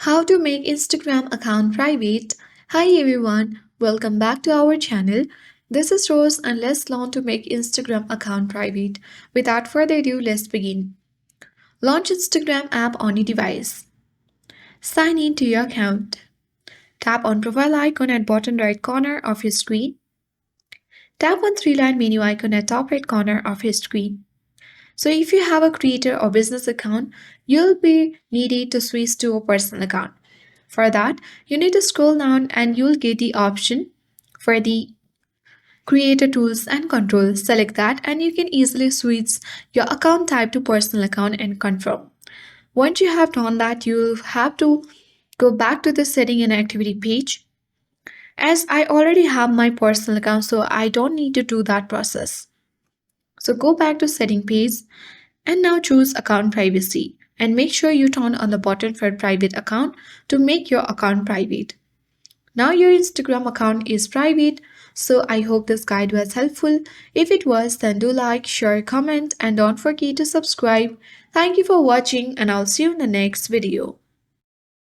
How to make Instagram account private. Hi everyone, welcome back to our channel. This is Rose and let's learn to make Instagram account private. Without further ado, let's begin. Launch Instagram app on your device. Sign in to your account. Tap on profile icon at bottom right corner of your screen. Tap on three-line menu icon at top right corner of your screen. So if you have a creator or business account, you'll be needed to switch to a personal account. For that, you need to scroll down and you'll get the option for the creator tools and controls. Select that and you can easily switch your account type to personal account and confirm. Once you have done that, you have to go back to the setting and activity page. As I already have my personal account, so I don't need to do that process. So go back to setting page and now choose account privacy and make sure you turn on the button for private account to make your account private. Now your Instagram account is private, so I hope this guide was helpful. If it was, then do like, share, comment and don't forget to subscribe. Thank you for watching and I'll see you in the next video.